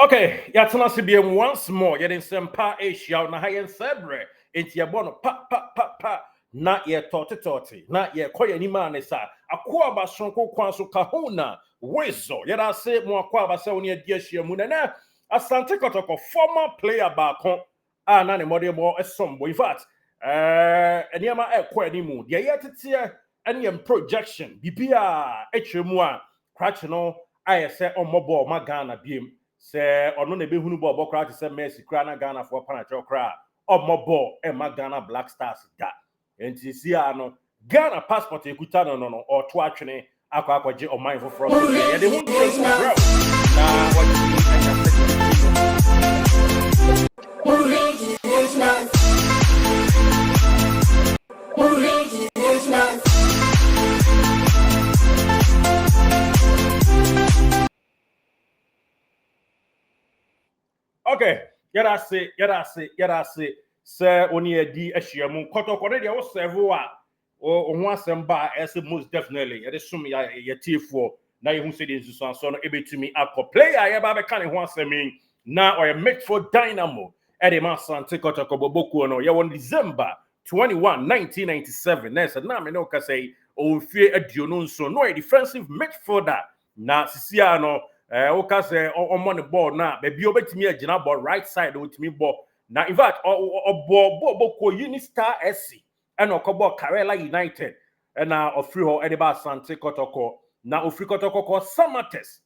Okay, yatena CBM once more. Yedin sempa Asia na hayen sebre. Enti yebono pa na ye torti na ye koye ni manesa. Akwa ba sonko kwanso kahuna wezo. Yeda se mo akwa ba se oni adi ahia mu na Asante Kotoko former player back on na ne mode mo esombo. In fact, eniama ekwa ni mu. Ye yetete any projection bibia etwemu a crash no ayese omobo ma Ghana biem. Se ono na behunu ball bokra to say Messi kra na Ghana for panacho kra omobo e ma Ghana Black Stars da enti si ano Ghana passport ekuta no or to atwene akwaje oman for from ye de hu bro na okay, yada say say oni edi ahyiamu Kotoko de wo serve a o ho asem ba ese most definitely yede sum ya tiefo na ye hu se de nsusu so no ebetumi akọ player ye ba be kan ho asem na or make for Dynamo e de ma Asante Kotoko boboku no ye won December 21 1997 na say na me no ka say o fie aduonu nso no a defensive midfielder na sisia no oka say on the ball na baby obetimi agina ball right side otimi ball na in fact ball ko Unistar SC and okobo Karela United and na ofri ho edeba Asante Kotoko na ofri Kotoko ko Samates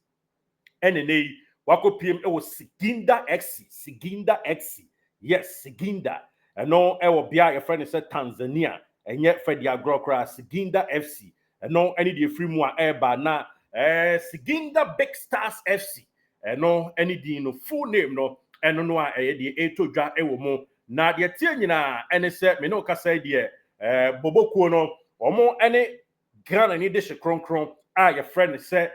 enene wakopiem e wo Siginda XC yes Siginda no e wo bia your friend say Tanzania enye Fedi Agrokra Siginda FC no any the free mu a eba na Siginda Big Stars FC no any di no full name no eno no a the etodwa ewo mu na de tie nyina ene se me no ka say de bobokuo no omo ene Ghana ni de kronkron a your friend say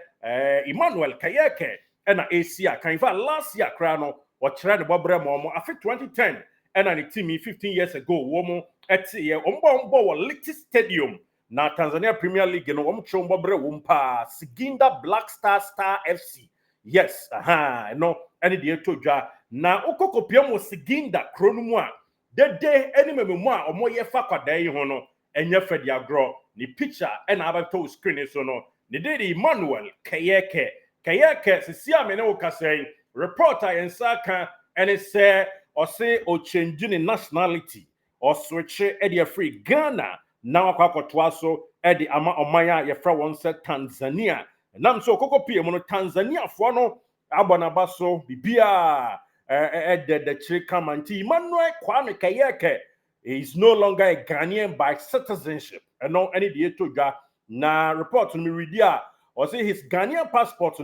Emmanuel Kayeke ena Asia kan fa last year kra no o kire de bobre mo omo afi 2010 ena ni team 15 years ago wo mo etie ombo wo Liti Stadium na Tanzania Premier League no wom bre wumpa Siginda Black Star FC yes no any de etodwa na ukokopia mo Siginda kronu mu a dede eni mememu a omo ye fa kwadan yi ho no enye Fedi Agro ni picture ena abato screen so no ne de Emmanuel Kayeke sisia me ne wo kasai reporter ensaka ene se o se o change ni nationality or switch e de free Ghana na akwakotoa so e de ama omanya ye fra won se Tanzania nam so kokopie mo no Tanzania fo no abonaba so bibia the chika manti Emmanuel Kwame Kayeke is no longer a Ghanaian by citizenship and no any de etodwa na report me read here or say his Ghanaian passport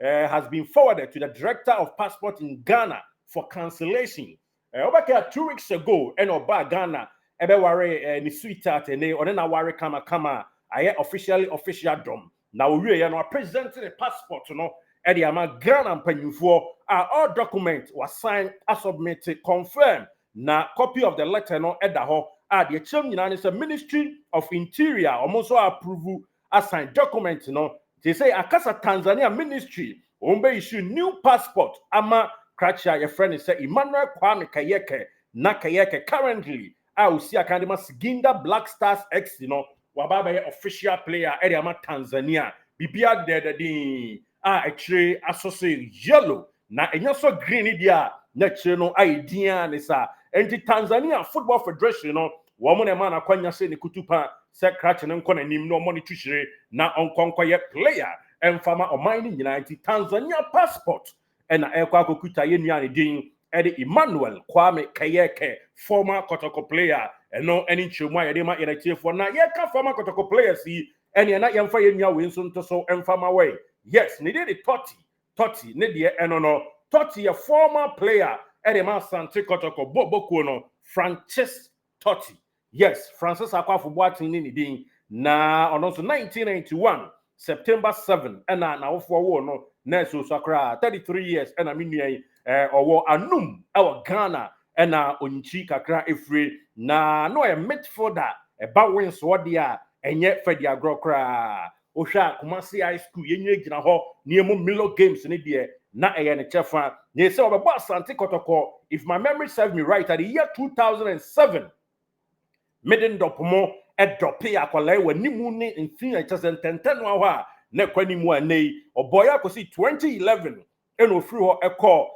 has been forwarded to the director of passport in Ghana for cancellation over 2 weeks ago and oba Ghana ebe ware ni sweetheart ene one na ware kama aye official dom na owie ya no present the passport e de ama Ghana mpanyufo all document was signed as submitted confirm na copy of the letter no eda ho the chem nyina is a Ministry of Interior almost approve assign document they say akasa Tanzania Ministry ombe issue new passport ama kracha your friend say Emmanuel Kwame Kayeke na Kayeke currently usi akandima Siginda Black Stars X wababa official player area ama Tanzania bibia de actually associate yellow na enya so green dia na kire no idea ne sa enti Tanzania Football Federation wo mo na ma na kwanya se ne kutupa se crash ne nko na nim no mo ne twihire na onkonko ye player emfama oman ni nyina enti Tanzania passport ena ekwa akokuta ye nua ne din ede Emmanuel Kwame Kayeke former Kotoko player eno eni chemu ye de ma yenatiefo na ye ka former Kotoko players yi ene na yemfa ye nua we nso nto so emfama we yes ne de Totti ne de eno no Totti a former player ede ma Asante Kotoko bobokuo no Francis Totti yes Francis Akwafu Boateng ni din na ono so 1991 September 7 ena na wofo wo no na so sakra 33 years ena menua owo anum awo Ghana ena onchi kakra efre na no e midfielder ba wins wo dia enye Fedi Agro kra ohwa Kumasi High School yenye gina ho niemu Milo Games ne de na ɛyɛ ne kyɛfa ne sɛ ɔbɛbɔ Asante Kotoko if my memory serves me right at the year 2007 meden dɔpomo ɛdɔpe akwalaa wɔ nimu ne mfin a kyɛsɛ ntɛntɛn no hɔ a na kwani mu anei ɔbɔyɛ akosi 2011 ɛna ofiri hɔ ɛkɔ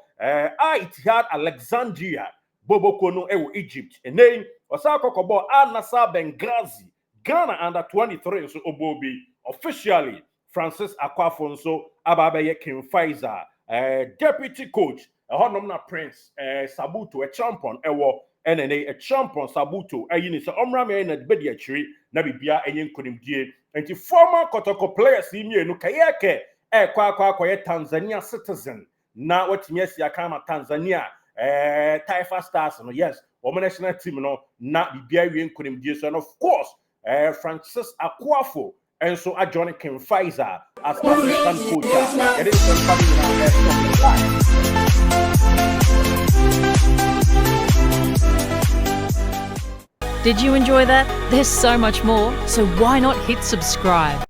Al-Ittihad Alexandria Boboko no ɛwɔ Egypt enei ɔsa akɔkɔbɔ Al-Nassr Benghazi Ghana under 23 nso obobi officially Francis Akwafo nso ababɛyɛ King Faisal deputy coach ɛhɔnom na Prince Sabuto a champion ɛwɔ ɛnene a champion Sabuto ɛyi ne sɛ ɔmra na bedi akyiri na bibia ɛyɛ nkonimdie nti former Kotoko players yi mienu kayɛkɛ ɛkɔ Tanzania citizen na watimi asi aka ma Tanzania Taifa Stars no yes wɔn national team no na bibia wie nkonimdie so and of course Francis Akwafo and so I joined King Faisal as assistant coach. It is Did you enjoy that? There's so much more, so why not hit subscribe?